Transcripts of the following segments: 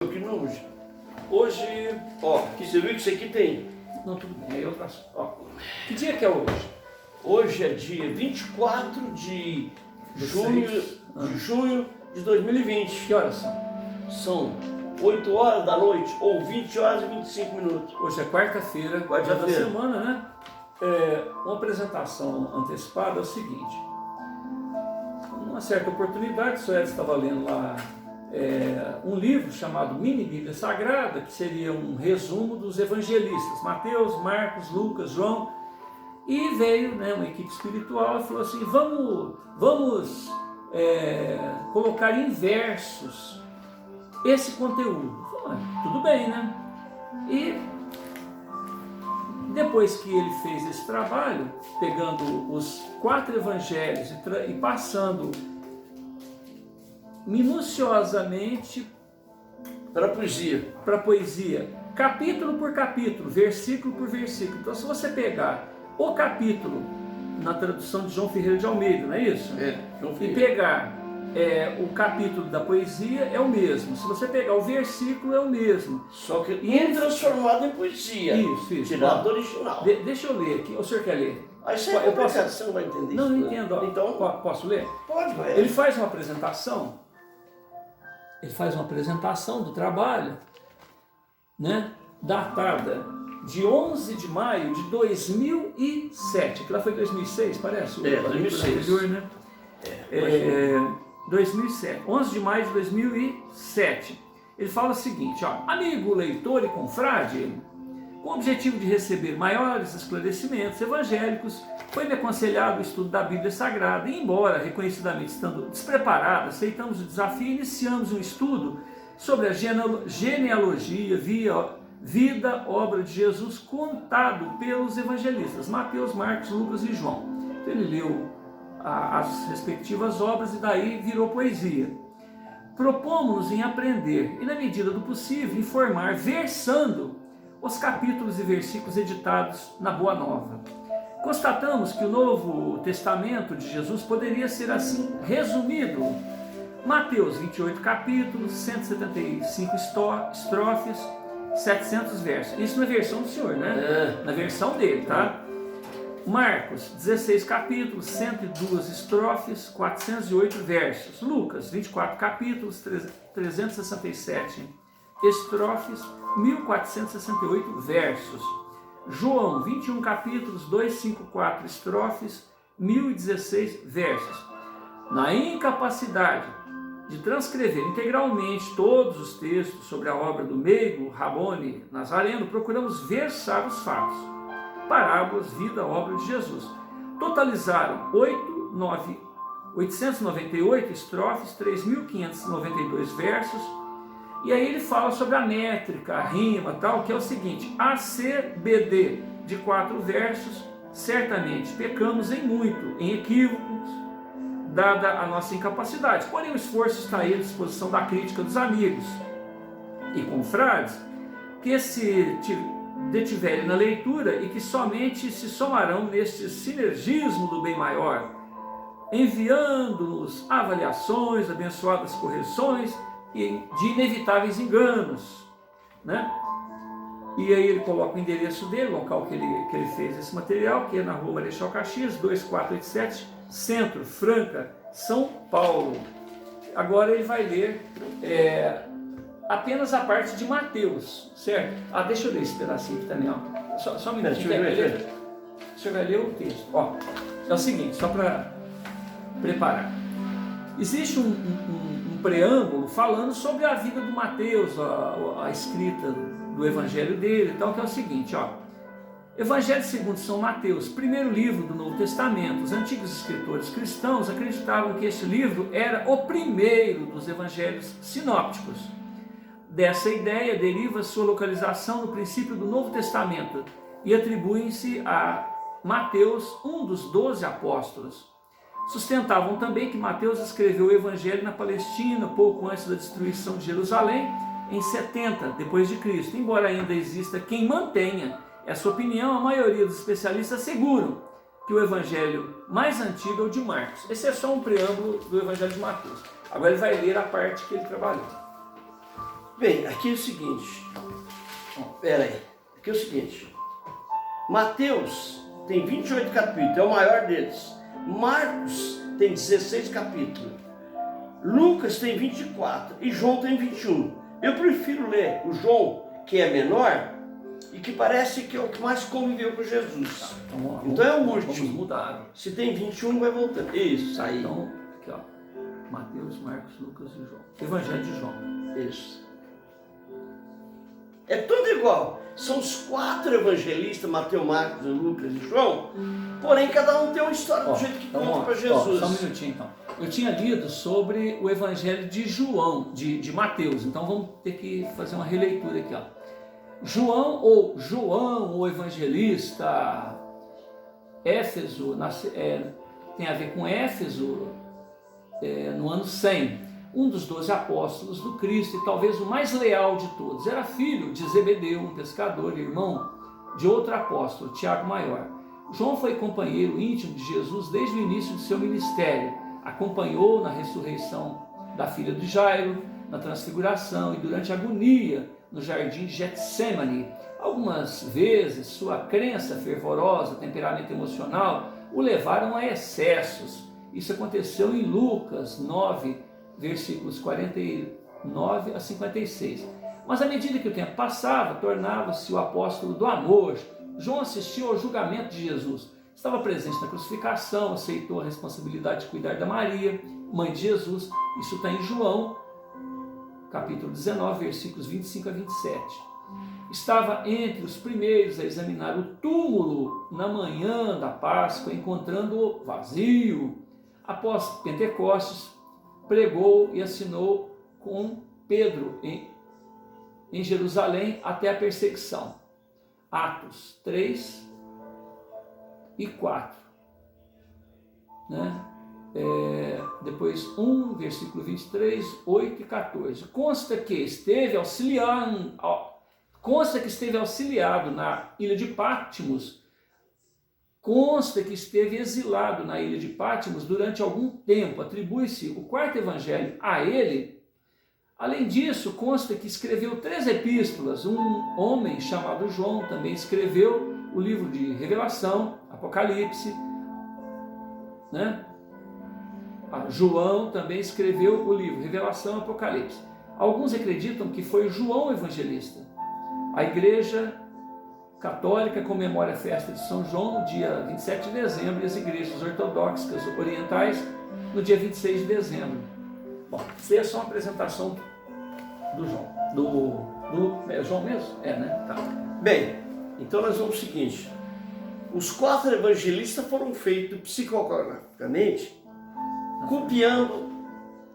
Aqui não hoje. Hoje, ó, que você viu que isso aqui tem. Não, tudo bem, eu faço. Ó, que dia que é hoje? Hoje é dia 24 de junho de 2020. Que horas são? São 8 horas da noite ou 20 horas e 25 minutos. Hoje é quarta-feira, dia da semana, né? Uma apresentação antecipada é o seguinte. Numa certa oportunidade, o senhor estava lendo lá um livro chamado Mini Bíblia Sagrada, que seria um resumo dos evangelistas, Mateus, Marcos, Lucas, João, e veio, né, uma equipe espiritual e falou assim, vamos colocar em versos esse conteúdo. Falei, tudo bem, né? E depois que ele fez esse trabalho, pegando os 4 evangelhos e passando minuciosamente para a poesia, capítulo por capítulo, versículo por versículo. Então, se você pegar o capítulo na tradução de João Ferreira de Almeida, não é isso? João E Ferreira. pegar o capítulo da poesia, é o mesmo. Se você pegar o versículo, é o mesmo. Só que transformado em poesia. Isso. Tirado do original. Deixa eu ler aqui. O senhor quer ler? Aí você não vai entender não, isso. Não entendo. Ó. Então, posso ler? Pode, vai. Ele faz uma apresentação. Ele faz uma apresentação do trabalho, né, datada de 11 de maio de 2007. Aquilo lá foi 2006, parece? 2006. Anterior, né? 2007. 11 de maio de 2007. Ele fala o seguinte, ó, amigo leitor e confrade, com o objetivo de receber maiores esclarecimentos evangélicos, foi-me aconselhado o estudo da Bíblia Sagrada e, embora reconhecidamente estando despreparado, aceitamos o desafio e iniciamos um estudo sobre a genealogia, vida, obra de Jesus contado pelos evangelistas Mateus, Marcos, Lucas e João. Então ele leu as respectivas obras e daí virou poesia. Propomos-nos em aprender e, na medida do possível, informar versando os capítulos e versículos editados na Boa Nova. Constatamos que o Novo Testamento de Jesus poderia ser assim resumido. Mateus, 28 capítulos, 175 estrofes, 700 versos. Isso na versão do Senhor, né? Na versão dele, tá? Marcos, 16 capítulos, 102 estrofes, 408 versos. Lucas, 24 capítulos, 367 estrofes, 1468 versos. João, 21 capítulos, 254 estrofes, 1016 versos. Na incapacidade de transcrever integralmente todos os textos sobre a obra do meigo Rabboni Nazareno, procuramos versar os fatos, parábolas, vida, obra de Jesus. Totalizaram 898 estrofes, 3.592 versos. E aí ele fala sobre a métrica, a rima, tal, que é o seguinte: ACBD de 4 versos, certamente pecamos em muito, em equívocos, dada a nossa incapacidade. Porém, o esforço está aí à disposição da crítica dos amigos e confrades, que se detiverem na leitura e que somente se somarão neste sinergismo do bem maior, enviando-nos avaliações, abençoadas correções e de inevitáveis enganos, né? E aí ele coloca o endereço dele, o local que ele fez esse material, que é na rua Marechal Caxias, 2487, Centro, Franca, São Paulo. Agora ele vai ler apenas a parte de Mateus, certo? Deixa eu ler esse pedacinho aqui também, ó. Só um minutinho. O senhor vai ler o texto. Ó, é o seguinte, só para preparar. Existe um preâmbulo falando sobre a vida do Mateus, a escrita do evangelho dele, então, que é o seguinte, ó. Evangelho segundo São Mateus, primeiro livro do Novo Testamento. Os antigos escritores cristãos acreditavam que este livro era o primeiro dos evangelhos sinópticos. Dessa ideia deriva sua localização no princípio do Novo Testamento e atribuem-se a Mateus, um dos 12 apóstolos. Sustentavam também que Mateus escreveu o Evangelho na Palestina pouco antes da destruição de Jerusalém, em 70 depois de Cristo. Embora ainda exista quem mantenha essa opinião, a maioria dos especialistas asseguram que o Evangelho mais antigo é o de Marcos. Esse é só um preâmbulo do Evangelho de Mateus. Agora ele vai ler a parte que ele trabalhou. Bem, aqui é o seguinte. Pera aí. Aqui é o seguinte. Mateus tem 28 capítulos, é o maior deles. Marcos tem 16 capítulos. Lucas tem 24 e João tem 21. Eu prefiro ler o João, que é menor e que parece que é o que mais conviveu com Jesus. Então é o último. Vamos mudar. Se tem 21, vai voltando. Isso, aí. Então, aqui ó. Mateus, Marcos, Lucas e João. Evangelho de João. Isso. É tudo igual. São os 4 evangelistas, Mateus, Marcos, Lucas e João. Porém, cada um tem uma história do jeito que conta para Jesus. Só um minutinho então. Eu tinha lido sobre o Evangelho de João, de Mateus. Então vamos ter que fazer uma releitura aqui, ó. João, o evangelista, Éfeso, tem a ver com Éfeso, no ano 100. Um dos 12 apóstolos do Cristo e talvez o mais leal de todos. Era filho de Zebedeu, um pescador, irmão de outro apóstolo, Tiago Maior. João foi companheiro íntimo de Jesus desde o início de seu ministério. Acompanhou na ressurreição da filha de Jairo, na transfiguração e durante a agonia no jardim de Getsemane. Algumas vezes sua crença fervorosa, temperamento emocional o levaram a excessos. Isso aconteceu em Lucas 9, versículos 49 a 56. Mas à medida que o tempo passava, tornava-se o apóstolo do amor. João assistiu ao julgamento de Jesus. Estava presente na crucificação, aceitou a responsabilidade de cuidar da Maria, mãe de Jesus. Isso está em João, capítulo 19, versículos 25 a 27. Estava entre os primeiros a examinar o túmulo na manhã da Páscoa, encontrando-o vazio. Após Pentecostes, pregou e assinou com Pedro em Jerusalém até a perseguição. Atos 3 e 4. Né? Depois 1, versículo 23, 8 e 14. Consta que esteve auxiliado na ilha de Patmos. Consta que esteve exilado na ilha de Patmos durante algum tempo. Atribui-se o 4º evangelho a ele. Além disso, consta que escreveu 3 epístolas. Um homem chamado João também escreveu o livro de Revelação, Apocalipse. Né? João também escreveu o livro Revelação, Apocalipse. Alguns acreditam que foi João evangelista. A Igreja Católica comemora a festa de São João no dia 27 de dezembro e as igrejas ortodoxas orientais no dia 26 de dezembro. Bom, isso é só uma apresentação do João. É João mesmo? Né? Tá. Bem, então nós vamos ao seguinte. Os 4 evangelistas foram feitos psicograficamente, copiando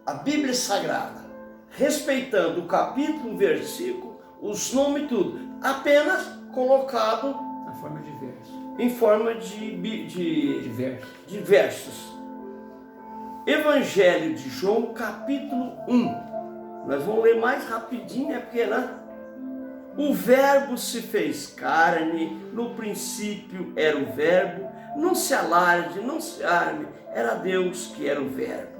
a Bíblia Sagrada, respeitando o capítulo, o versículo, os nomes e tudo, apenas colocado na forma de verso. Em forma de versos. Evangelho de João, capítulo 1. Nós vamos ler mais rapidinho, porque o verbo se fez carne, no princípio era o verbo, não se alarde, não se arme, era Deus que era o verbo.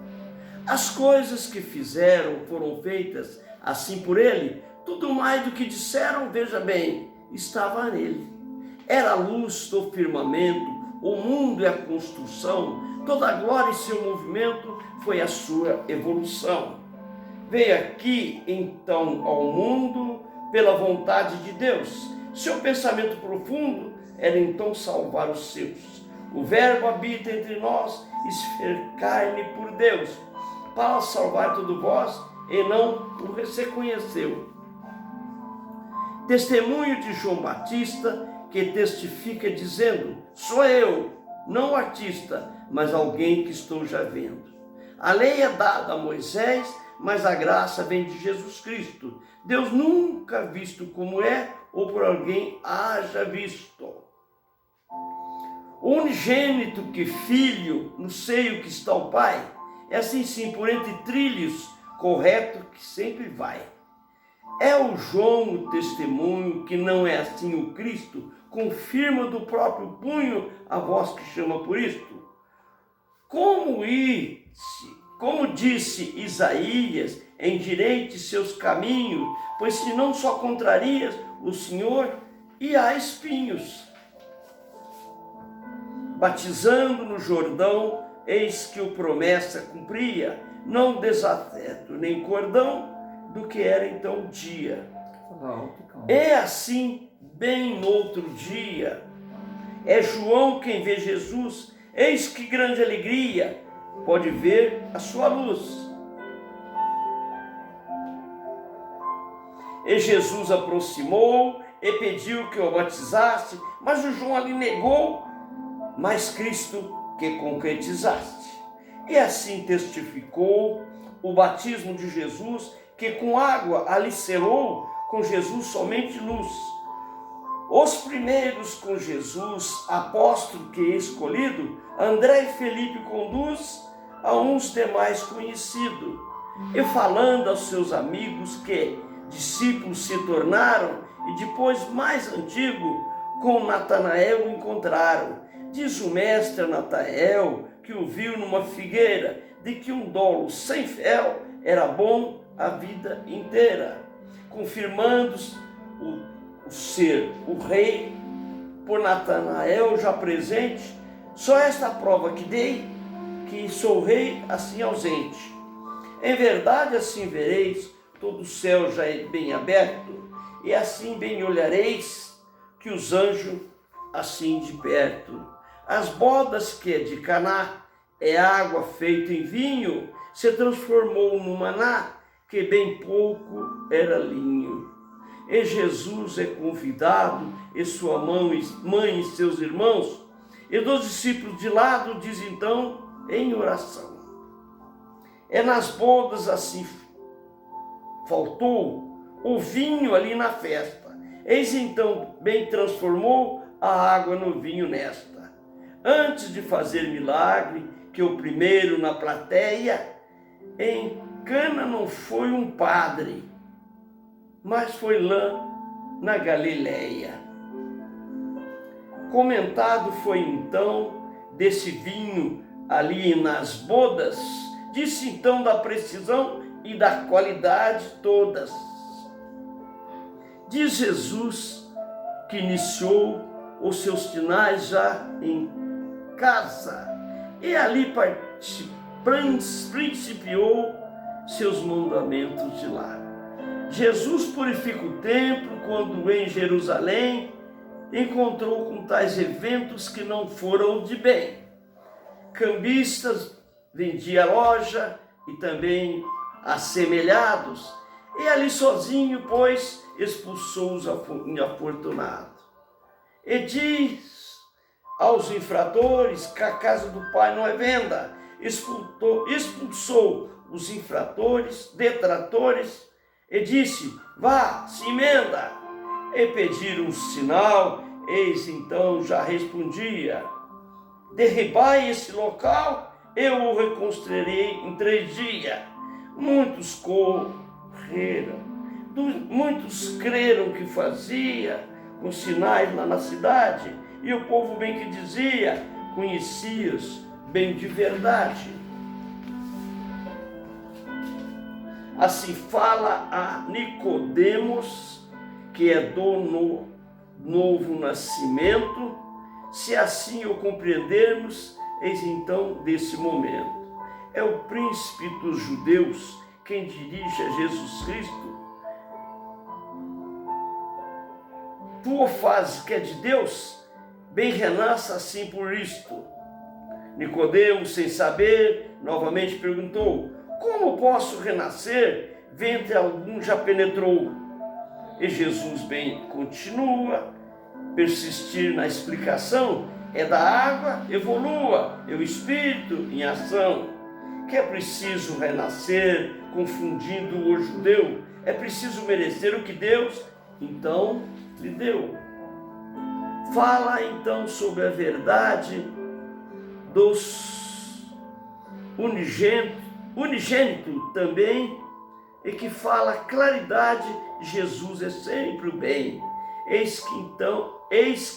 As coisas que fizeram foram feitas assim por ele, tudo mais do que disseram, veja bem, estava nele. Era a luz do firmamento, o mundo e a construção, toda a glória e seu movimento foi a sua evolução. Veio aqui então ao mundo pela vontade de Deus. Seu pensamento profundo era então salvar os seus. O verbo habita entre nós e se fez carne por Deus, para salvar todos vós, e não o reconheceu. Testemunho de João Batista, que testifica dizendo: sou eu, não o artista, mas alguém que estou já vendo. A lei é dada a Moisés, mas a graça vem de Jesus Cristo. Deus nunca visto como é, ou por alguém haja visto. O unigênito que filho, no seio que está o Pai, é assim sim por entre trilhos, correto que sempre vai. É o João o testemunho que não é assim o Cristo, confirma do próprio punho a voz que chama por isto. Como disse Isaías, endireite seus caminhos, pois se não só contrarias o Senhor, e há espinhos. Batizando no Jordão, eis que o promessa cumpria, não desafeto nem cordão do que era então o dia. É assim, bem no outro dia, é João quem vê Jesus, eis que grande alegria, pode ver a sua luz. E Jesus aproximou e pediu que o batizasse, mas o João ali negou, mas Cristo que concretizaste. E assim testificou o batismo de Jesus, que com água ali selou, com Jesus somente luz. Os primeiros com Jesus, apóstolo que escolhido, André e Felipe conduz a uns demais conhecido, e falando aos seus amigos que discípulos se tornaram, e depois mais antigo, com Natanael encontraram. Diz o mestre Natanael, que o viu numa figueira, de que um dolo sem fel era bom a vida inteira, confirmando o ser o rei, por Natanael já presente, só esta prova que dei, que sou rei assim ausente. Em verdade assim vereis, todo o céu já é bem aberto, e assim bem olhareis, que os anjos assim de perto. As bodas que é de Caná, é água feita em vinho, se transformou no maná, que bem pouco era linho. E Jesus é convidado, e sua mãe e seus irmãos, e dos discípulos de lado, diz então em oração. É nas bodas assim faltou o vinho ali na festa. Eis então bem transformou a água no vinho nesta. Antes de fazer milagre, que o primeiro na plateia, em Cana não foi um padre, mas foi lá na Galileia. Comentado foi então desse vinho ali nas bodas, disse então da precisão e da qualidade todas. Diz Jesus que iniciou os seus sinais já em casa e ali principiou seus mandamentos de lá. Jesus purifica o templo quando em Jerusalém encontrou com tais eventos que não foram de bem. Cambistas vendia loja e também assemelhados, e ali sozinho, pois, expulsou os infortunados. E diz aos infratores que a casa do Pai não é venda, expulsou os infratores, detratores, e disse: vá, se emenda. E pediram um sinal, eis então já respondia: derribai esse local, eu o reconstruirei em 3 dias. Muitos correram, muitos creram que fazia com sinais lá na cidade, e o povo bem que dizia: conhecias bem de verdade. Assim fala a Nicodemos, que é do novo nascimento. Se assim o compreendermos, eis então desse momento. É o príncipe dos judeus quem dirige a Jesus Cristo. Tu o fazes que é de Deus, bem renasça assim por isto. Nicodemos, sem saber, novamente perguntou: como posso renascer? Ventre algum já penetrou. E Jesus bem continua, persistir na explicação, é da água, evolua, é o Espírito em ação, que é preciso renascer, confundindo o judeu, é preciso merecer o que Deus, então, lhe deu. Fala então sobre a verdade dos unigênito também, e que fala a claridade, Jesus é sempre o bem. Eis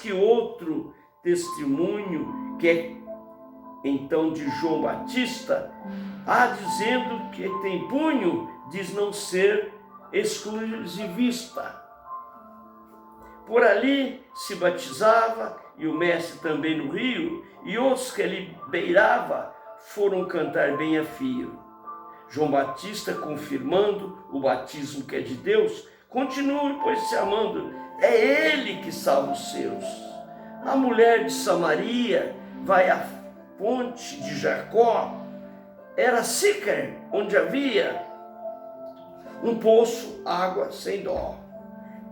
que outro testemunho, que é então de João Batista, dizendo que tem punho diz não ser exclusivista. Por ali se batizava, e o mestre também no rio, e outros que ali beirava foram cantar bem a fio. João Batista, confirmando o batismo que é de Deus, continue, pois, se amando, é Ele que salva os seus. A mulher de Samaria vai à fonte de Jacó, era Sicar, onde havia um poço, água sem dó.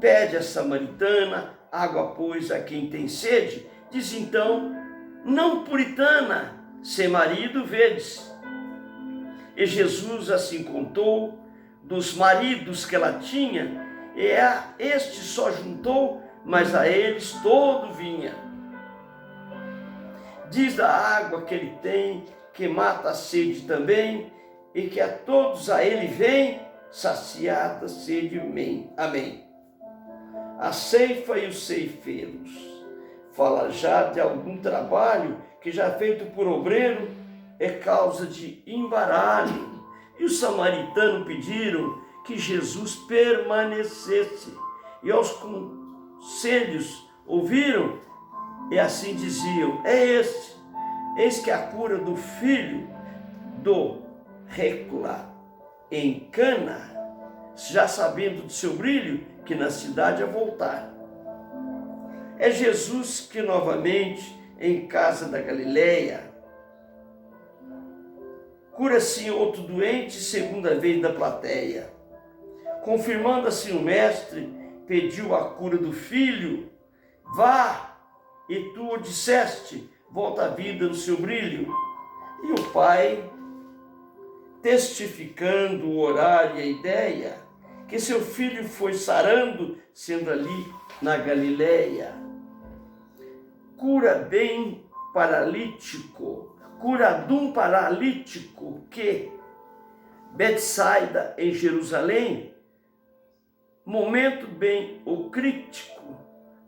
Pede a samaritana água, pois, a quem tem sede. Diz então, não puritana, sem marido vedes. E Jesus assim contou dos maridos que ela tinha, e a este só juntou, mas a eles todo vinha. Diz da água que ele tem, que mata a sede também, e que a todos a ele vem, saciada sede. Amém. A ceifa e os ceifeiros. Fala já de algum trabalho que já feito por obreiro é causa de embaralho. E os samaritanos pediram que Jesus permanecesse. E aos conselhos ouviram e assim diziam, é este, eis que a cura do filho do Récula em Cana, já sabendo do seu brilho, que na cidade a voltar. É Jesus que novamente em casa da Galileia cura assim outro doente, segunda vez da plateia. Confirmando assim o mestre, pediu a cura do filho. Vá, e tu o disseste, volta a vida no seu brilho. E o pai, testificando o horário e a ideia, que seu filho foi sarando, sendo ali na Galileia. Cura bem paralítico, cura de um paralítico que Betsaida em Jerusalém, momento bem o crítico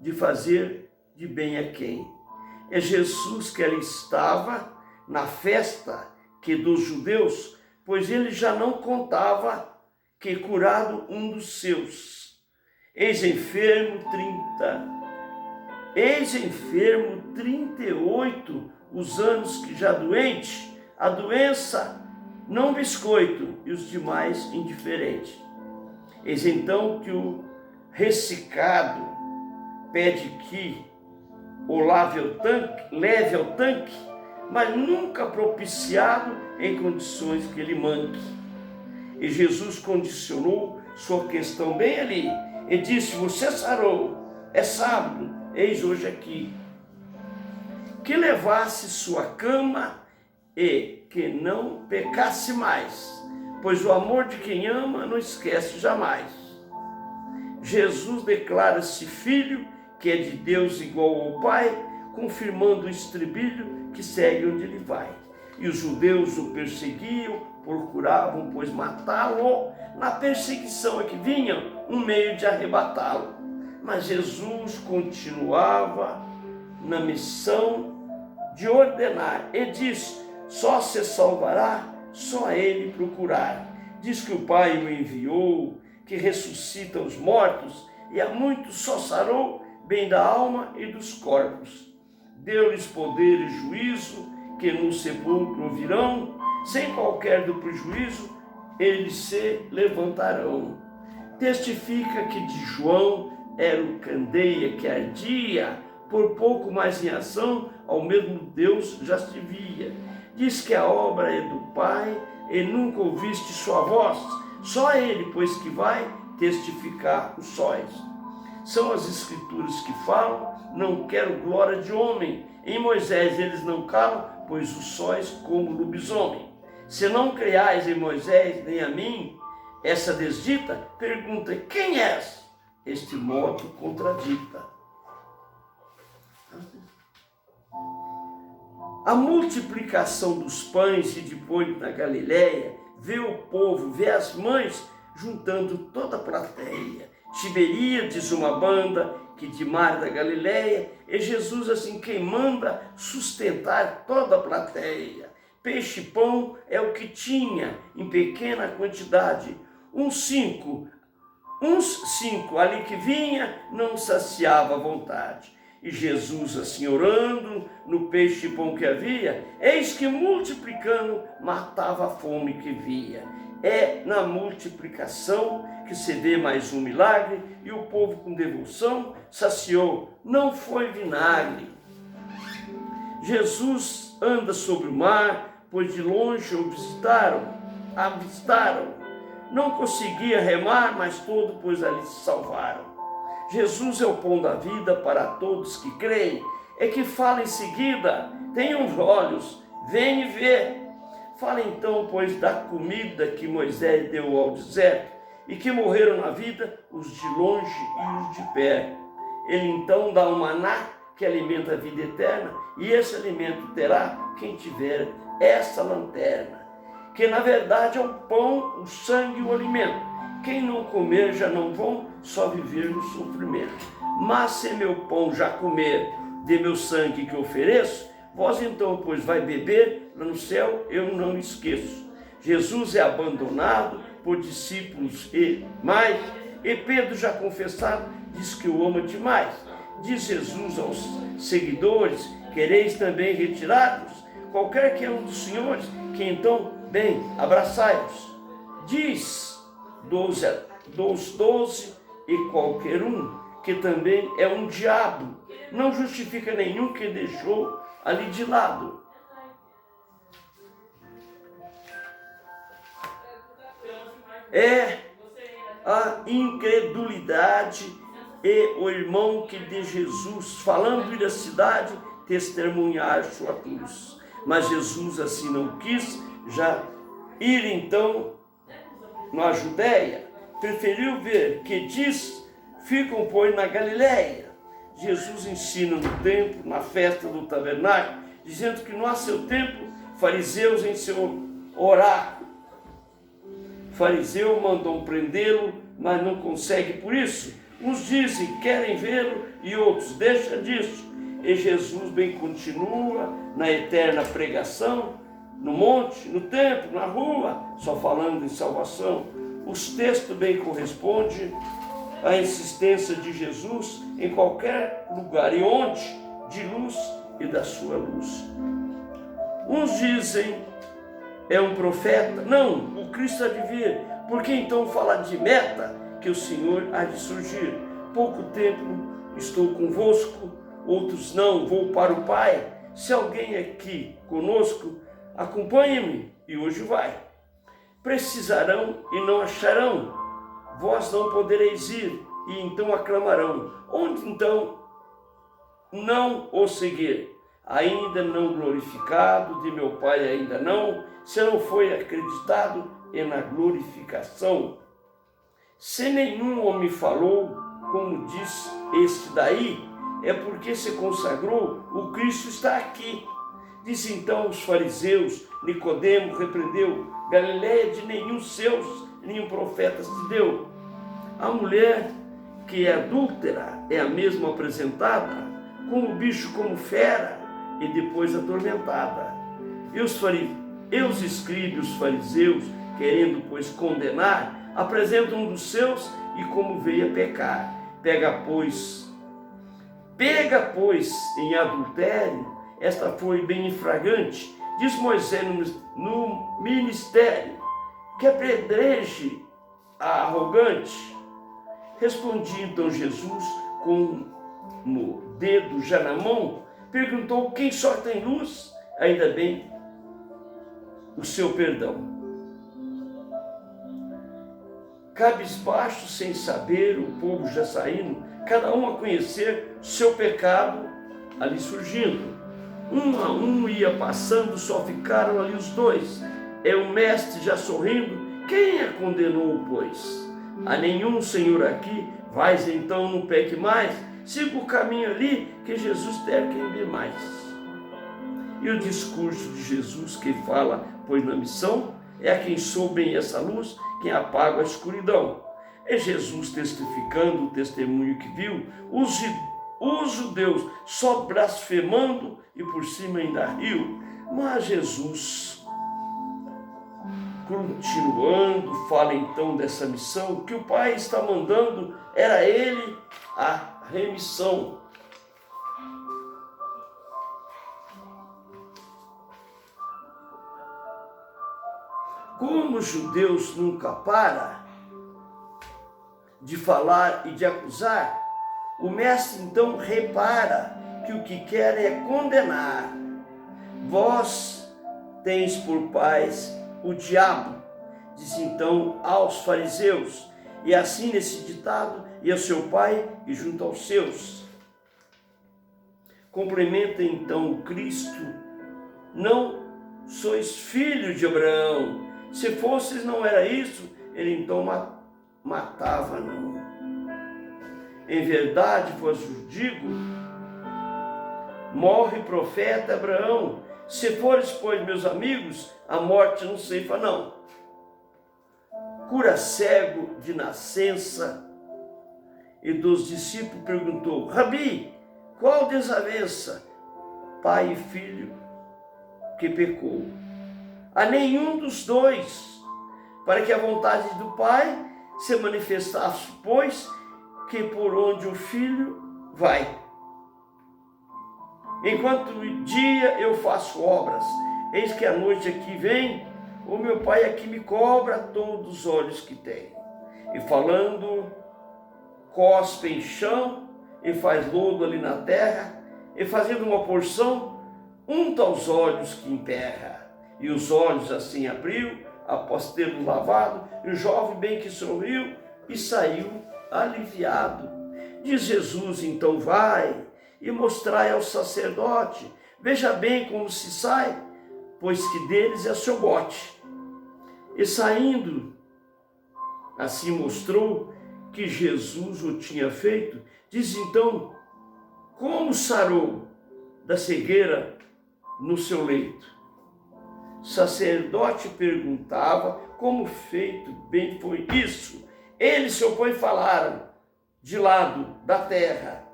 de fazer de bem a quem? É Jesus que ali estava na festa que dos judeus, pois ele já não contava que curado um dos seus. Eis enfermo 38 os anos que já doente, a doença não biscoito e os demais indiferente. Eis então que o ressicado pede que o leve ao tanque, mas nunca propiciado em condições que ele manque. E Jesus condicionou sua questão bem ali, e disse, você sarou, é sábado, eis hoje aqui. Que levasse sua cama e que não pecasse mais, pois o amor de quem ama não esquece jamais. Jesus declara-se filho, que é de Deus igual ao Pai, confirmando o estribilho que segue onde ele vai. E os judeus o perseguiam, procuravam, pois, matá-lo. Na perseguição é que vinha um meio de arrebatá-lo. Mas Jesus continuava na missão de ordenar. E diz, só se salvará, só ele procurar. Diz que o Pai o enviou, que ressuscita os mortos, e a muitos só sarou, bem da alma e dos corpos. Deu-lhes poder e juízo, que no sepulcro ouvirão, sem qualquer do prejuízo, eles se levantarão. Testifica que de João era o candeia que ardia, por pouco mais em ação, ao mesmo Deus já se via. Diz que a obra é do Pai, e nunca ouviste sua voz, só ele, pois que vai testificar os sóis. São as escrituras que falam, não quero glória de homem. Em Moisés eles não calam, pois os sóis como lobisomem. Se não creais em Moisés nem a mim, essa desdita, pergunta, quem és? Este modo contradita. A multiplicação dos pães e de depois na Galileia, vê o povo, vê as mães, juntando toda a plateia. Tiberíades, uma banda que de mar da Galileia, e Jesus assim quem manda sustentar toda a plateia. Peixe e pão é o que tinha em pequena quantidade. uns cinco ali que vinha, não saciava a vontade. E Jesus, assim orando no peixe e pão que havia, eis que multiplicando matava a fome que via. É na multiplicação que se vê mais um milagre, e o povo com devoção saciou, não foi vinagre. Jesus anda sobre o mar, pois de longe o avistaram. Não conseguia remar, mas todo, pois ali se salvaram. Jesus é o pão da vida para todos que creem. É que fala em seguida, tenham os olhos, vem e vê. Fala então, pois, da comida que Moisés deu ao deserto, e que morreram na vida os de longe e os de perto. Ele então dá o maná que alimenta a vida eterna, e esse alimento terá quem tiver essa lanterna, que na verdade é o pão, o sangue e o alimento. Quem não comer já não vão só viver no sofrimento. Mas se meu pão já comer de meu sangue que ofereço, vós então, pois, vai beber lá no céu, eu não esqueço. Jesus é abandonado por discípulos e Pedro, já confessado, diz que o ama demais. Diz Jesus aos seguidores, quereis também retirados? Qualquer que é um dos senhores, que então, bem, abraçai-os. Diz dos 12 e qualquer um, que também é um diabo, não justifica nenhum que deixou ali de lado. É a incredulidade e o irmão que de Jesus, falando da cidade, testemunhar sua cruz. Mas Jesus assim não quis já ir então na Judéia, preferiu ver que diz, ficam pois na Galiléia. Jesus ensina no templo, na festa do tabernáculo, dizendo que no há seu templo, fariseus em seu oráculo. Fariseu mandou prendê-lo, mas não consegue por isso. Uns dizem, querem vê-lo, e outros, deixa disso. E Jesus bem continua na eterna pregação, no monte, no templo, na rua, só falando em salvação. Os textos bem correspondem à insistência de Jesus em qualquer lugar e onde, de luz e da sua luz. Uns dizem, é um profeta. Não, o Cristo há de vir. Por que então falar de meta, que o Senhor há de surgir? Pouco tempo estou convosco, outros não, vou para o Pai. Se alguém aqui conosco, acompanhe-me, e hoje vai. Precisarão e não acharão, vós não podereis ir, e então aclamarão. Onde então não o seguir? Ainda não glorificado, de meu Pai ainda não, se não foi acreditado e na glorificação. Se nenhum homem falou, como diz este daí, é porque se consagrou, o Cristo está aqui. Disse então os fariseus, Nicodemo repreendeu, Galiléia de nenhum seus, nenhum profeta se deu. A mulher que é adúltera é a mesma apresentada, como bicho, como fera, e depois atormentada. E os escribas, os fariseus, querendo pois condenar, apresentam um dos seus e como veio a pecar. Pega pois em adultério, esta foi bem infragante. Diz Moisés no ministério, que apedreje a arrogante. Respondia então Jesus, com o dedo já na mão, perguntou, quem só tem luz? Ainda bem o seu perdão. Cabisbaixo, sem saber, o povo já saindo, cada um a conhecer seu pecado ali surgindo. Um a um ia passando, só ficaram ali os dois. É o mestre já sorrindo, quem a condenou, pois? A nenhum, Senhor, aqui, vais então, não peque mais, siga o caminho ali, que Jesus deve quem vê mais. E o discurso de Jesus que fala, pois na missão, é a quem soube essa luz, quem apaga a escuridão. É Jesus testificando o testemunho que viu, os judeus só blasfemando e por cima ainda riu. Mas Jesus Continuando, fala então dessa missão, que o Pai está mandando, era ele a remissão. Como os judeus nunca param de falar e de acusar, o mestre então repara que o que quer é condenar. Vós tens por pais o diabo, diz então aos fariseus, e assim nesse ditado, e ao seu pai e junto aos seus. Complementa então o Cristo: não sois filho de Abraão. Se fosseis, não era isso, ele então matava, não. Em verdade vos digo, morre profeta Abraão. Se fores, pois, meus amigos, a morte não ceifa, não. Cura cego de nascença. E dos discípulos perguntou: Rabi, qual desavença, pai e filho, que pecou? A nenhum dos dois, para que a vontade do Pai se manifestasse, pois que por onde o Filho vai. Enquanto o dia eu faço obras, eis que a noite aqui vem, o meu Pai aqui me cobra todos os olhos que tem. E falando, cospe em chão, e faz lodo ali na terra, e fazendo uma porção, unta os olhos que emperra. E os olhos assim abriu, após tê-los lavado, e o jovem bem que sorriu e saiu aliviado. Diz Jesus: então vai e mostrai ao sacerdote, veja bem como se sai, pois que deles é seu bote. E saindo, assim mostrou que Jesus o tinha feito. Diz então como sarou da cegueira no seu leito. Sacerdote perguntava como feito bem foi isso. Eles se opõem falaram de lado da terra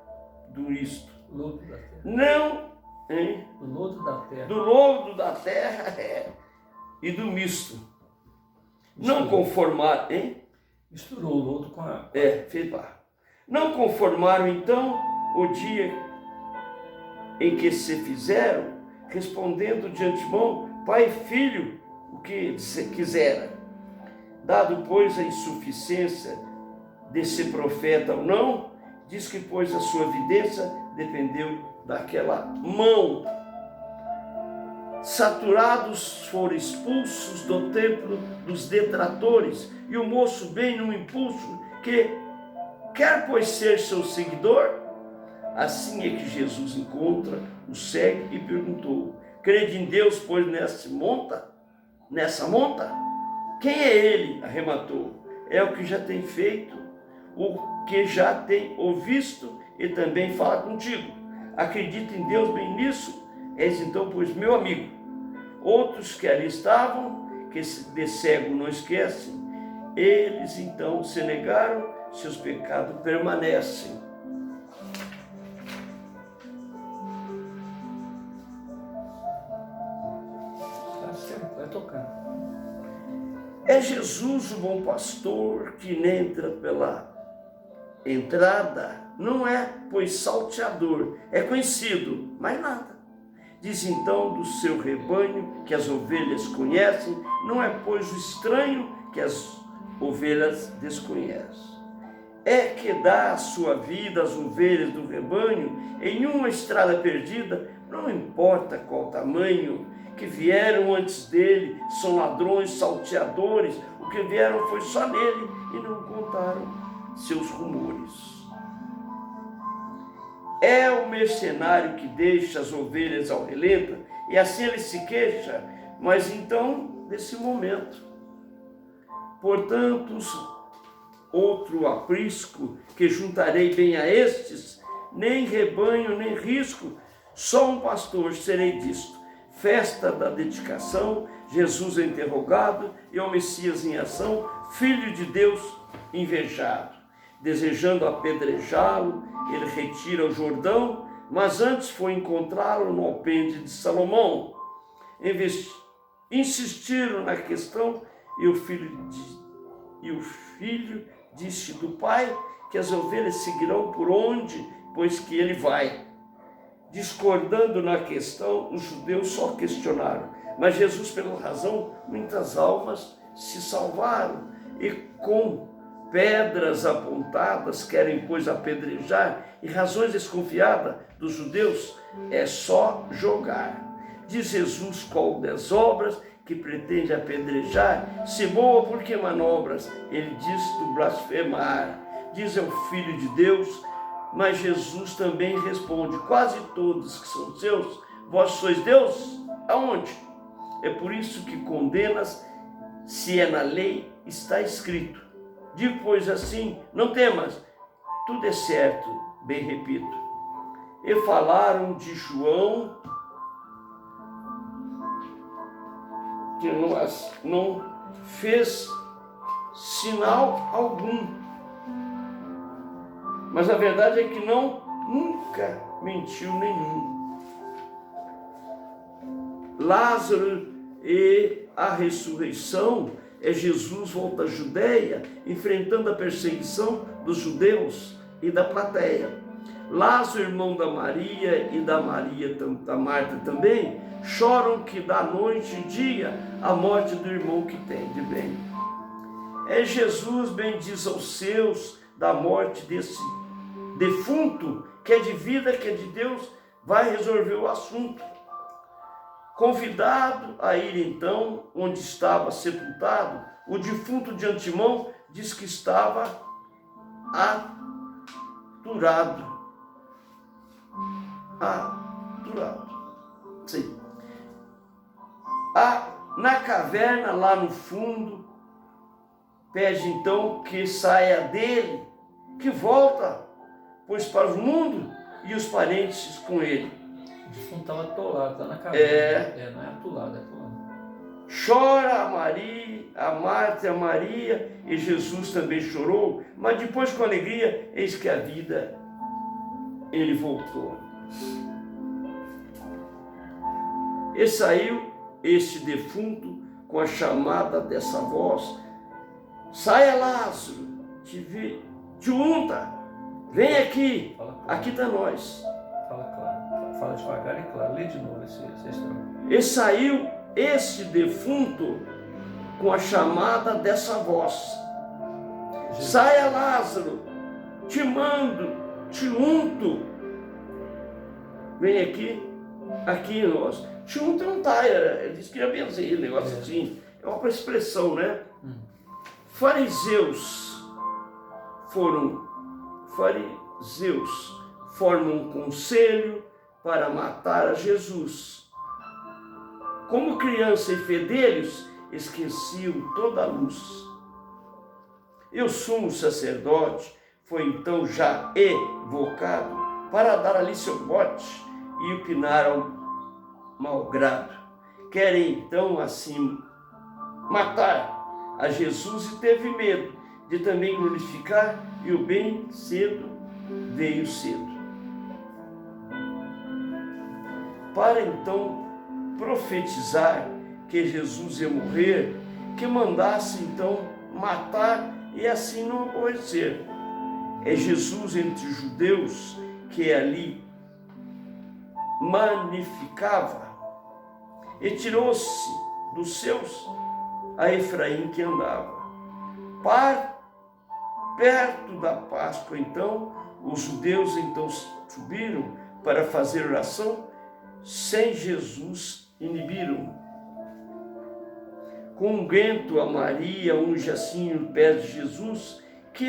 do isto. Lodo da terra. Não, hein? Do lodo da terra. Do lodo da terra e do misto. Misturou. Não conformaram, hein? Misturou o lodo com a... Fez barro. Não conformaram então o dia em que se fizeram, respondendo de antemão, pai e filho, o que se quisera. Dado, pois, a insuficiência desse profeta ou não, diz que, pois, a sua evidência dependeu daquela mão. Saturados foram expulsos do templo dos detratores, e o moço, bem no impulso, que quer, pois, ser seu seguidor, assim é que Jesus encontra, o segue e perguntou: crede em Deus, pois nessa monta? Quem é ele? Arrematou: é o que já tem feito, o que já tem ouvido e também fala contigo. Acredita em Deus bem nisso, és então, pois, meu amigo. Outros que ali estavam, que de cego não esquecem, eles então se negaram, seus pecados permanecem. Vai tocando. É Jesus o bom pastor que entra pela entrada, não é, pois, salteador, é conhecido, mas nada. Diz então do seu rebanho que as ovelhas conhecem, não é, pois, o estranho que as ovelhas desconhecem. É que dá a sua vida às ovelhas do rebanho em uma estrada perdida, não importa qual tamanho, que vieram antes dele são ladrões, salteadores, o que vieram foi só nele e não contaram seus rumores. É o mercenário que deixa as ovelhas ao relento, e assim ele se queixa, mas então, nesse momento, portanto, outro aprisco que juntarei bem a estes, nem rebanho, nem risco, só um pastor serei disto. Festa da dedicação, Jesus é interrogado e o Messias em ação, Filho de Deus invejado. Desejando apedrejá-lo, ele retira o Jordão, mas antes foi encontrá-lo no alpendre de Salomão. Insistiram na questão E o filho disse do pai que as ovelhas seguirão por onde, pois que ele vai. Discordando na questão, os judeus só questionaram. Mas Jesus, pela razão, muitas almas se salvaram. E com pedras apontadas querem, pois, apedrejar, e razões desconfiadas dos judeus, é só jogar. Diz Jesus qual das obras que pretende apedrejar, se boa por que manobras? Ele diz do blasfemar. Diz é o Filho de Deus, mas Jesus também responde, quase todos que são seus, vós sois Deus? Aonde? É por isso que condenas, se é na lei, está escrito. Digo, pois, assim, não temas, tudo é certo, bem repito. E falaram de João, que não fez sinal algum. Mas a verdade é que nunca mentiu nenhum. Lázaro e a ressurreição é Jesus volta à Judéia, enfrentando a perseguição dos judeus e da plateia. Lázaro, irmão da Maria e da Marta também, choram que da noite e dia a morte do irmão que tem de bem. É Jesus, bem diz aos seus, da morte desse defunto, que é de vida, que é de Deus, vai resolver o assunto. Convidado a ir então onde estava sepultado, o defunto de antemão diz que estava aturado. Sim. Na caverna, lá no fundo, pede então que saia dele, que volta, pois para o mundo e os parentes com ele. O defunto estava atolado, está na caverna. Não é atolado, é atolado. Chora a Maria, a Marta e a Maria, e Jesus também chorou, mas depois com alegria, eis que a vida, ele voltou. E saiu este defunto com a chamada dessa voz, saia Lázaro, te unta, vem aqui, aqui está nós. Fala claro, fala devagar e claro, lê de novo esse extrato. E saiu este defunto com a chamada dessa voz, saia Lázaro, te mando, te unto, vem aqui nós. Te unto não está, ele disse que ia benzer, negócio assim, é uma expressão, né? Fariseus formam um conselho para matar a Jesus. Como criança e fedelhos, esqueciam toda a luz. E o sumo sacerdote foi então já evocado para dar ali seu bote e o pinaram malgrado. Querem então assim matar a Jesus e teve medo de também glorificar, e o bem cedo veio cedo. Para então profetizar que Jesus ia morrer, que mandasse então matar e assim não aborrecer. É Jesus entre os judeus que ali magnificava e tirou-se dos seus a Efraim que andava. Perto da Páscoa, então, os judeus então subiram para fazer oração, sem Jesus inibiram. Com unguento a Maria unge assim os pés de Jesus, que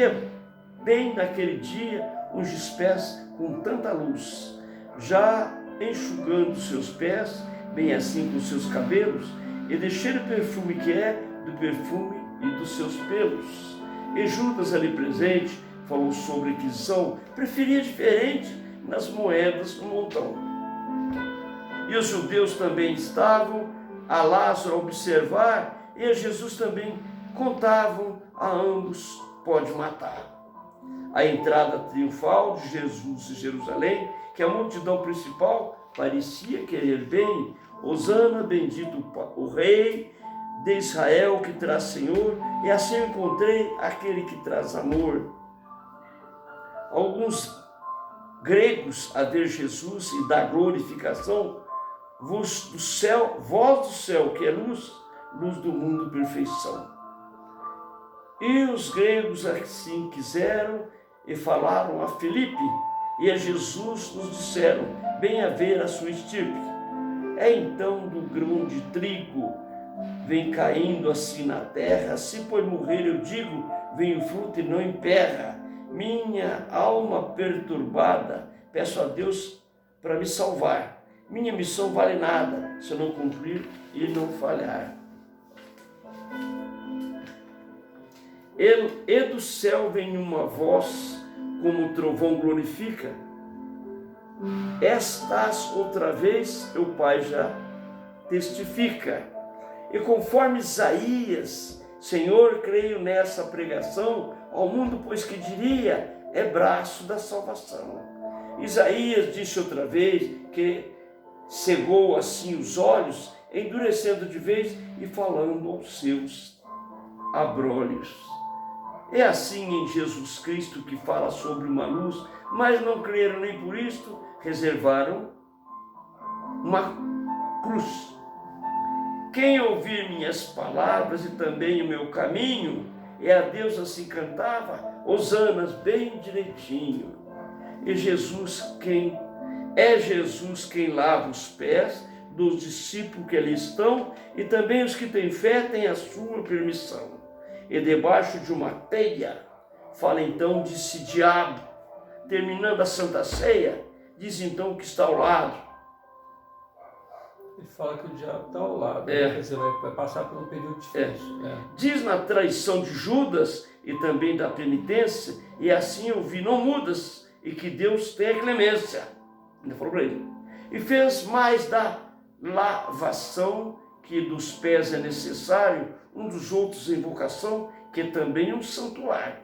bem naquele dia unge os pés com tanta luz, já enxugando seus pés, bem assim com seus cabelos, e deixando o perfume que é do perfume e dos seus pelos. E Judas ali presente falou sobre a aquisição, preferia diferente nas moedas no montão. E os judeus também estavam a Lázaro a observar, e a Jesus também contavam a ambos, pode matar. A entrada triunfal de Jesus em Jerusalém, que a multidão principal parecia querer bem, Hosana, bendito o Rei de Israel que traz Senhor, e assim eu encontrei aquele que traz amor. Alguns gregos, a ver Jesus e dar glorificação, voz do céu, que é luz, luz do mundo, perfeição. E os gregos assim quiseram e falaram a Filipe e a Jesus nos disseram: bem haver a sua estirpe. É então do grão de trigo vem caindo assim na terra, se por morrer eu digo, vem o fruto e não emperra. Minha alma perturbada, peço a Deus para me salvar. Minha missão vale nada se eu não cumprir e não falhar. E do céu vem uma voz, como o trovão glorifica. Estás outra vez, o Pai já testifica. E conforme Isaías, Senhor, creio nessa pregação ao mundo, pois que diria, é braço da salvação. Isaías disse outra vez que cegou assim os olhos, endurecendo de vez e falando aos seus abrolhos. É assim em Jesus Cristo que fala sobre uma luz, mas não creram nem por isto, reservaram uma cruz. Quem ouvir minhas palavras e também o meu caminho, é a Deus assim cantava, hosanas bem direitinho. E Jesus quem lava os pés dos discípulos que ali estão, e também os que têm fé têm a sua permissão. E debaixo de uma teia, fala então, disse diabo, terminando a Santa Ceia, diz então que está ao lado. Ele fala que o diabo está ao lado, quer dizer, vai passar por um período difícil. Diz na traição de Judas e também da penitência, e assim eu vi, não mudas, e que Deus tenha clemência. Ainda falou para ele. E fez mais da lavação, que dos pés é necessário, um dos outros em vocação, que também um santuário.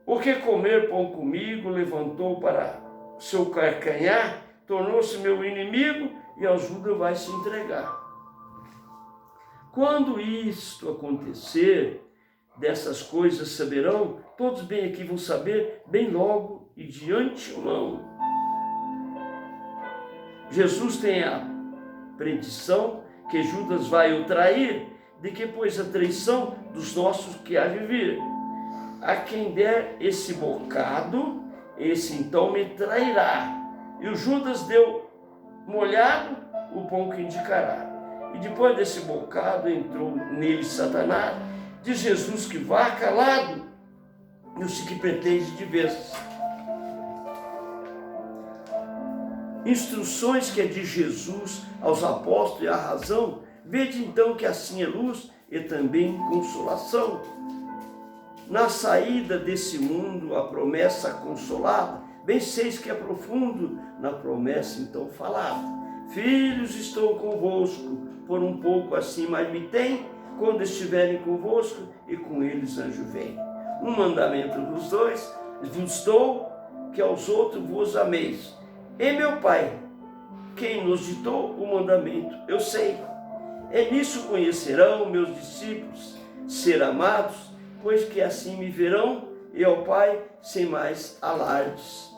O que comer pão comigo, levantou para seu calcanhar, tornou-se meu inimigo, e ao Judas vai se entregar. Quando isto acontecer, dessas coisas saberão, todos bem aqui vão saber, bem logo e de antemão. Jesus tem a predição que Judas vai o trair, de que pois a traição dos nossos que há de vir. A quem der esse bocado, esse então me trairá. E o Judas deu molhado o pão que indicará. E depois desse bocado entrou nele Satanás. Diz Jesus que vá calado, e o que pretende de vez. Instruções que é de Jesus aos apóstolos e a razão, vede então que assim é luz e também consolação. Na saída desse mundo, a promessa consolada, bem seis que é profundo na promessa então falada. Filhos, estou convosco, por um pouco assim, mas me tem, quando estiverem convosco, e com eles anjo vem. Um mandamento dos dois, vos dou, que aos outros vos ameis. E meu Pai, quem nos ditou o mandamento, eu sei. E nisso conhecerão meus discípulos, ser amados, pois que assim me verão, e ao Pai sem mais alardes.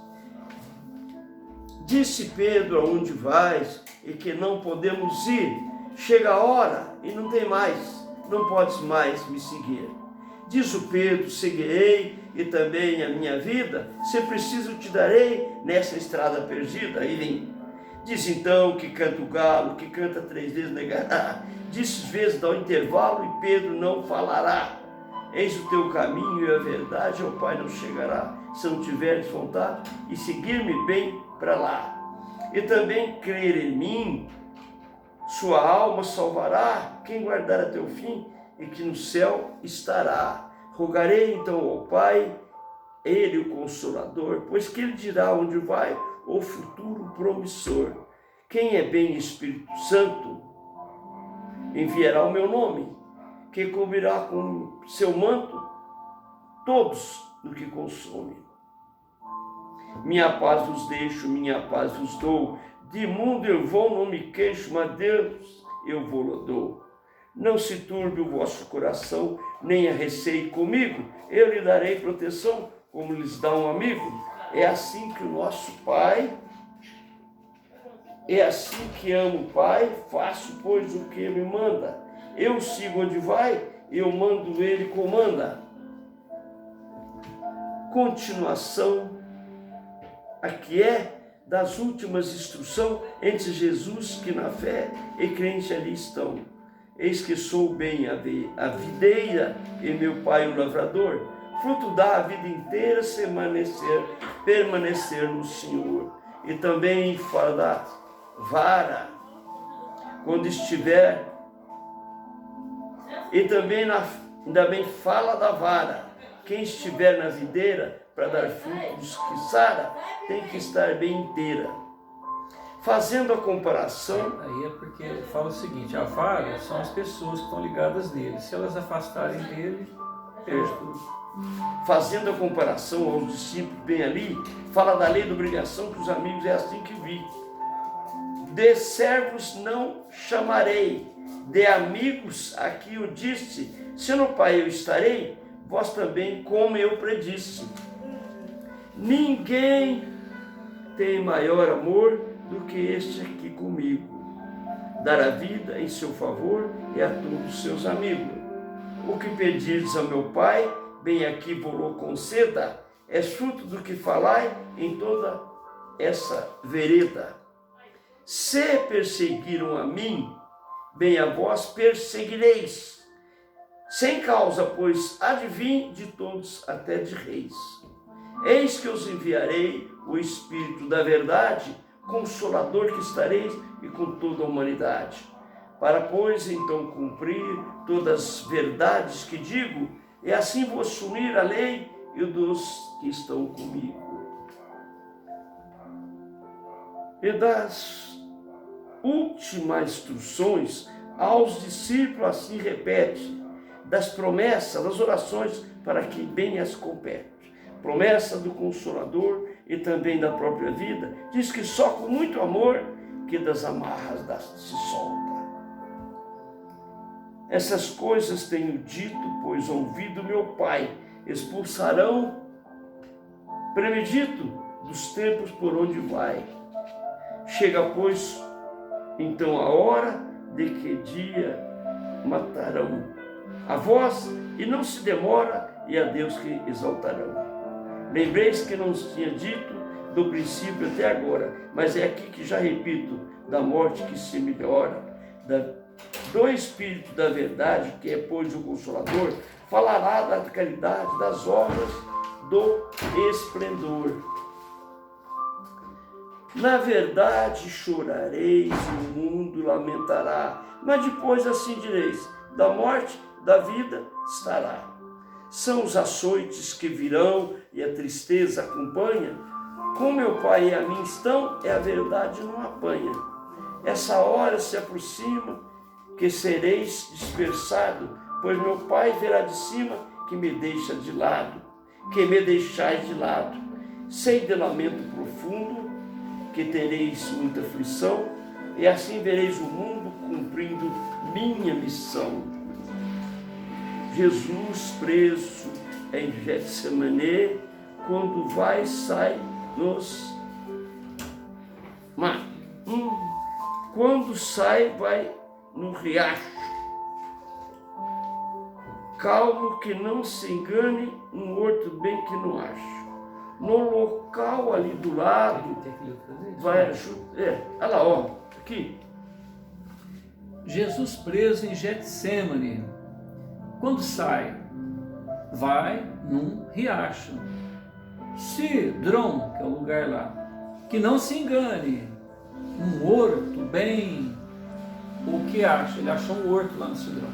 Disse Pedro, aonde vais, e que não podemos ir, chega a hora e não tem mais, não podes mais me seguir. Diz o Pedro, seguirei, e também a minha vida, se preciso te darei nessa estrada perdida. Aí vem. Diz então que canta o galo, que canta 3 vezes negará. Diz vezes dá o intervalo e Pedro não falará. Eis o teu caminho e a verdade ao Pai não chegará, se não tiveres vontade e seguir-me bem para lá. E também crer em mim, sua alma salvará, quem guardar até o fim e que no céu estará. Rogarei então ao Pai, Ele o Consolador, pois que Ele dirá onde vai o futuro promissor. Quem é bem Espírito Santo, enviará o meu nome, que cobrirá com seu manto todos no que consome. Minha paz vos deixo, minha paz vos dou, de mundo eu vou, não me queixo, mas Deus eu vou-lo dou. Não se turbe o vosso coração, nem arreceie comigo. Eu lhe darei proteção, como lhes dá um amigo. É assim que o nosso Pai, é assim que amo o Pai, faço, pois, o que Ele manda. Eu sigo onde vai, eu mando, Ele comanda. Continuação, aqui das últimas instruções entre Jesus, que na fé e crente ali estão. Eis que sou bem a videira e meu Pai o lavrador, fruto dá a vida inteira se permanecer no Senhor. E também fala da vara, quando estiver, e também ainda bem fala da vara. Quem estiver na videira para dar frutos que sara, tem que estar bem inteira. Fazendo a comparação... Aí é porque ele fala o seguinte, a vara são as pessoas que estão ligadas nele. Se elas afastarem dele, perde tudo. Fazendo a comparação aos discípulos bem ali, fala da lei da obrigação que os amigos é assim que vi. De servos não chamarei, de amigos aqui eu disse, se no Pai eu estarei, vós também como eu predisse. Ninguém tem maior amor do que este aqui comigo, dar a vida em seu favor e a todos os seus amigos. O que pedirdes ao meu Pai, bem aqui vou conceda, é fruto do que falai em toda essa vereda. Se perseguiram a mim, bem a vós perseguireis, sem causa, pois há de vir de todos até de reis. Eis que os enviarei o Espírito da verdade, Consolador que estareis e com toda a humanidade, para, pois, então cumprir todas as verdades que digo, e assim vos unir a lei e o dos que estão comigo. E das últimas instruções aos discípulos assim repete, das promessas, das orações, para que bem as compete. Promessa do Consolador e também da própria vida, diz que só com muito amor que das amarras se solta. Essas coisas tenho dito, pois ouvido meu Pai, expulsarão, premedito, dos tempos por onde vai. Chega, pois, então a hora de que dia matarão a vós, e não se demora, e a Deus que exaltarão. Lembreis que não se tinha dito do princípio até agora, mas é aqui que já repito, da morte que se melhora, do Espírito da verdade, que é, pois, o Consolador, falará da caridade, das obras do esplendor. Na verdade chorareis, o mundo lamentará, mas depois assim direis, da morte, da vida estará. São os açoites que virão e a tristeza acompanha. Com meu Pai e a mim estão, a verdade não apanha. Essa hora se aproxima, que sereis dispersados, pois meu Pai verá de cima que me deixa de lado, que me deixais de lado. Sei de lamento profundo, que tereis muita aflição, e assim vereis o mundo cumprindo minha missão. Jesus preso em Getsemané, quando vai, sai nos mar. Quando sai, vai no riacho. Calmo que não se engane, um horto bem que não acho. No local ali do lado, vai ajudar. Olha lá, ó, aqui. Jesus preso em Getsemane. Quando sai, vai num riacho. Cidrom, que é o lugar lá, que não se engane, um horto bem, o que acha? Ele achou um horto lá no Cidrom.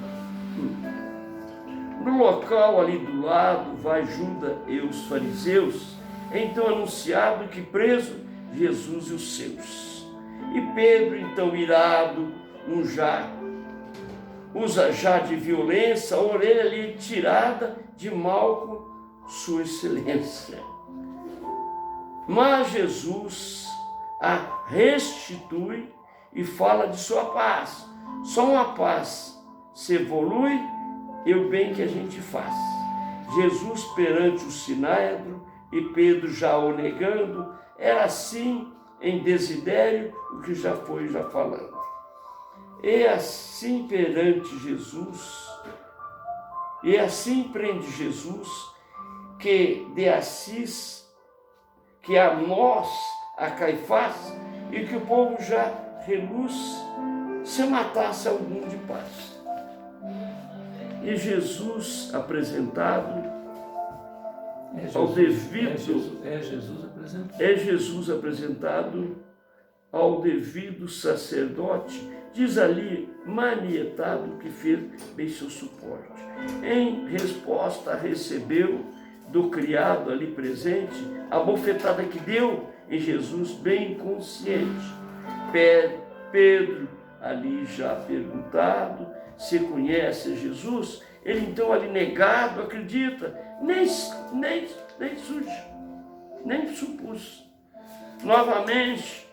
No local ali do lado, vai Judas e os fariseus, então anunciado que preso Jesus e os seus. E Pedro, então irado, usa já de violência, a orelha ali tirada de Malco, sua excelência. Mas Jesus a restitui e fala de sua paz. Só uma paz se evolui e o bem que a gente faz. Jesus perante o Sinédrio e Pedro já o negando, era assim em Desidério, o que já foi falando. E assim perante Jesus, e assim prende Jesus, que de Assis, que a nós, a Caifás, e que o povo já reluz, se matasse algum de paz. E Jesus apresentado ao devido... Jesus apresentado ao devido sacerdote, diz ali, manietado, que fez bem seu suporte. Em resposta, recebeu do criado ali presente a bofetada que deu em Jesus, bem consciente. Pedro, ali já perguntado se conhece Jesus, ele então ali negado, acredita, nem surge, nem supus. Novamente,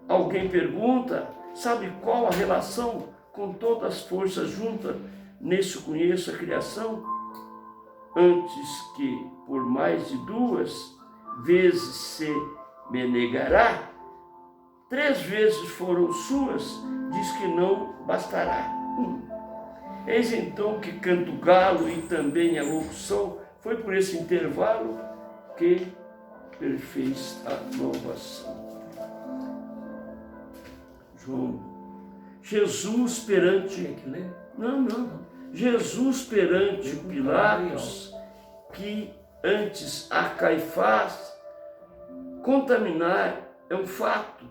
alguém pergunta, sabe qual a relação com todas as forças juntas? Nisso conheço a criação, antes que por mais de 2 vezes se me negará, 3 vezes foram suas, diz que não bastará. Eis então que canto galo e também a locução, foi por esse intervalo que perfez a inovação. João, Jesus perante... Tem que ler? Não. Jesus perante Pilatos, que antes a Caifás contaminar é um fato.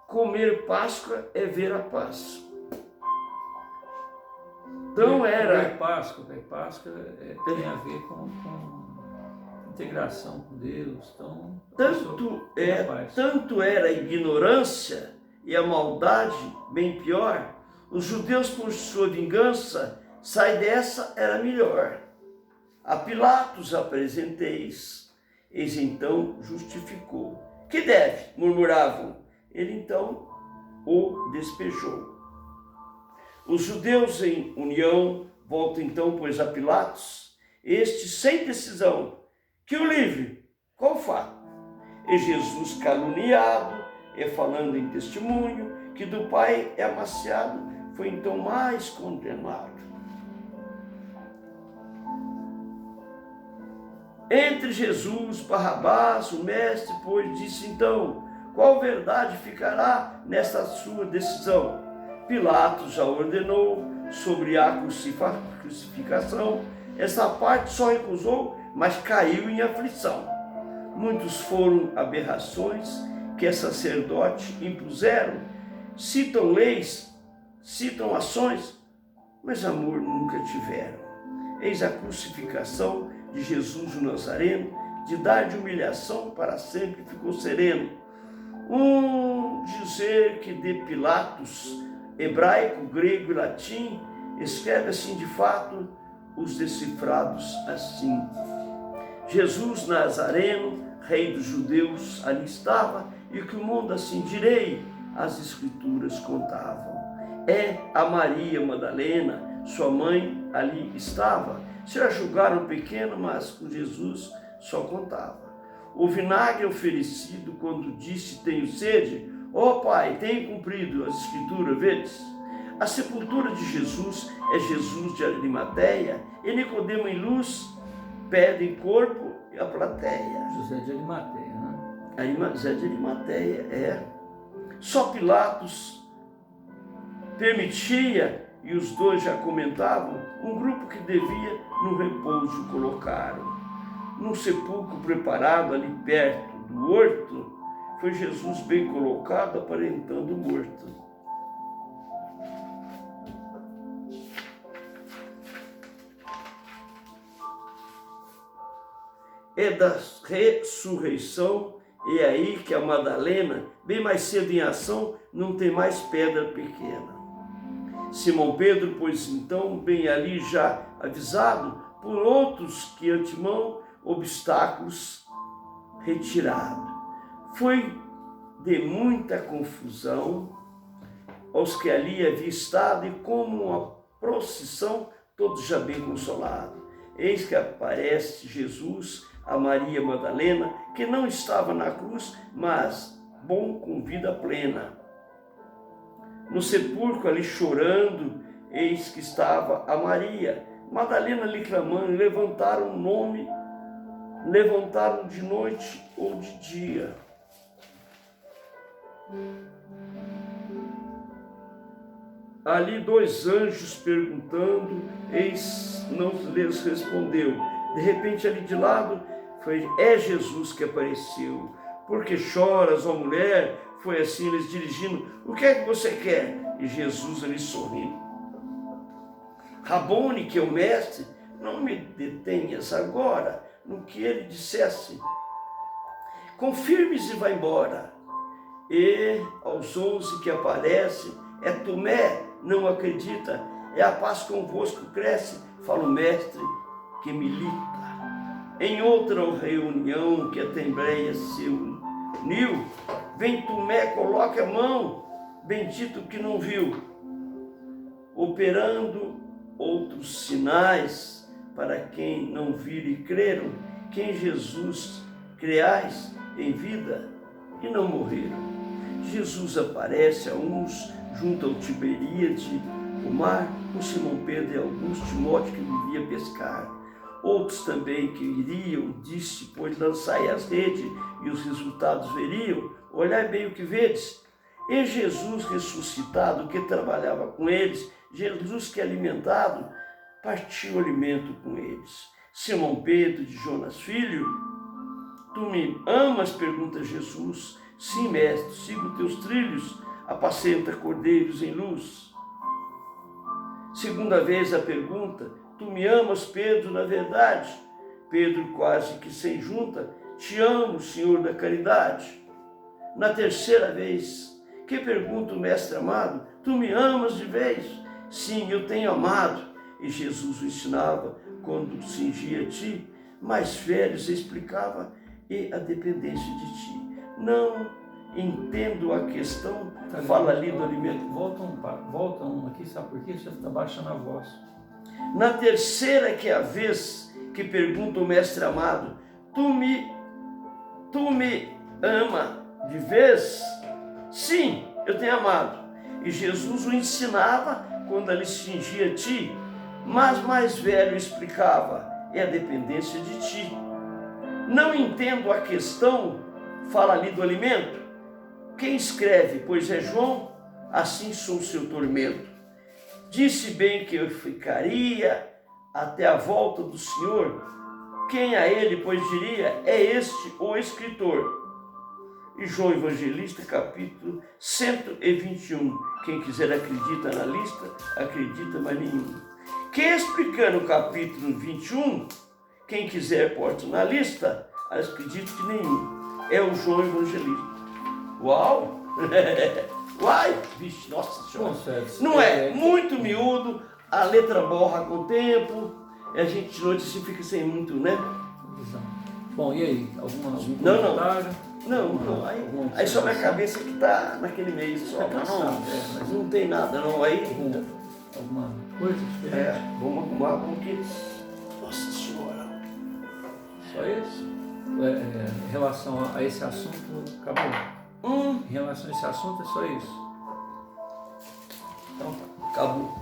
Comer Páscoa é ver a Páscoa. Então era... Ver Páscoa tem a ver com integração com Deus. Então, tanto era a ignorância e a maldade, bem pior. Os judeus, por sua vingança, sai dessa, era melhor. A Pilatos apresenteis. Eis então justificou. Que deve? Murmuravam. Ele então o despejou. Os judeus em união voltam então, pois, a Pilatos, este sem decisão, que o livre. Qual o fato? E Jesus caluniado, e falando em testemunho, que do Pai é amaciado, foi então mais condenado. Entre Jesus, Barrabás, o mestre, pois, disse então, qual verdade ficará nesta sua decisão? Pilatos já ordenou sobre a crucificação, essa parte só recusou, mas caiu em aflição. Muitos foram aberrações que a sacerdote impuseram, citam leis, citam ações, mas amor nunca tiveram. Eis a crucificação de Jesus o Nazareno, de dar de humilhação para sempre ficou sereno. Dizer que de Pilatos, hebraico, grego e latim, escreve assim de fato os decifrados assim. Jesus Nazareno, rei dos judeus, ali estava, e que o mundo assim direi, as escrituras contavam. É a Maria Madalena, sua mãe, ali estava. Se a julgaram pequeno, mas com Jesus só contava. O vinagre oferecido quando disse tenho sede, ó Pai, tenho cumprido as escrituras, vedes? A sepultura de Jesus é Jesus de Arimateia, e Nicodemo em luz pedem corpo e a plateia. José de Arimateia, né? José de Arimateia, é. Só Pilatos permitia, e os dois já comentavam, um grupo que devia no repouso colocaram. Num sepulcro preparado ali perto do horto, foi Jesus bem colocado, aparentando morto. É da ressurreição, e é aí que a Madalena, bem mais cedo em ação, não tem mais pedra pequena. Simão Pedro, pois então, bem ali já avisado, por outros que antemão, obstáculos retirado. Foi de muita confusão, aos que ali havia estado, e como uma procissão, todos já bem consolados. Eis que aparece Jesus a Maria Madalena, que não estava na cruz, mas bom com vida plena. No sepulcro ali chorando, eis que estava a Maria Madalena lhe clamando, levantaram o nome, levantaram de noite ou de dia. Ali 2 anjos perguntando, eis não lhes respondeu. De repente ali de lado, é Jesus que apareceu. Por que choras, ó mulher? Foi assim eles dirigindo. O que é que você quer? E Jesus ali sorrindo. Rabone, que é o mestre, não me detenhas agora no que ele dissesse. Confirme-se e vá embora. E aos 11 que aparece, é Tomé, não acredita, é a paz convosco cresce, fala o mestre que milita. Em outra reunião que a Assembleia se uniu, vem Tomé, coloca a mão, bendito que não viu, operando outros sinais para quem não vir e creram, que em Jesus creais em vida e não morreram. Jesus aparece a uns junto ao Tiberíade, o mar, com Simão Pedro e alguns, Timóteo que vivia pescar. Outros também que iriam, disse, pois lançai as redes e os resultados veriam, olhai bem o que vedes. E Jesus ressuscitado, que trabalhava com eles, Jesus que alimentado, partiu o alimento com eles. Simão Pedro, de Jonas filho, tu me amas? Pergunta Jesus. Sim, mestre, sigo teus trilhos, apacenta cordeiros em luz. Segunda vez a pergunta, tu me amas, Pedro, na verdade? Pedro quase que sem junta, te amo, Senhor da caridade. Na terceira vez, que pergunta o mestre amado, tu me amas de vez? Sim, eu tenho amado. E Jesus o ensinava, quando cingia a ti, mais velhos explicava, e a dependência de ti. Não entendo a questão, fala ali do alimento. Volta um aqui, sabe por quê? Você está baixando a voz. Na terceira que é a vez que pergunta o mestre amado, tu me ama de vez? Sim, eu tenho amado. E Jesus o ensinava quando ele cingia a ti, mas mais velho explicava, é a dependência de ti. Não entendo a questão, fala ali do alimento. Quem escreve, pois é João, assim sou o seu tormento. Disse bem que eu ficaria até a volta do Senhor. Quem a ele, pois diria, é este o escritor. E João Evangelista, capítulo 121. Quem quiser acredita na lista, acredita, mas nenhum. Quem explicando o capítulo 21, quem quiser porta na lista, acredito que nenhum. É o João Evangelista. Uau! Uai! Vixe, nossa senhora! Não é? Muito miúdo, a letra borra com o tempo, a gente de noite assim fica sem muito, né? Bom, e aí? Algum comentário? Não. Aí só minha cabeça que tá naquele meio só. Não tem nada, não. Aí. Alguma coisa diferente? Vamos arrumar porque. Nossa senhora! Só isso? Em relação a esse assunto, acabou. Em relação a esse assunto, é só isso. Então tá, acabou.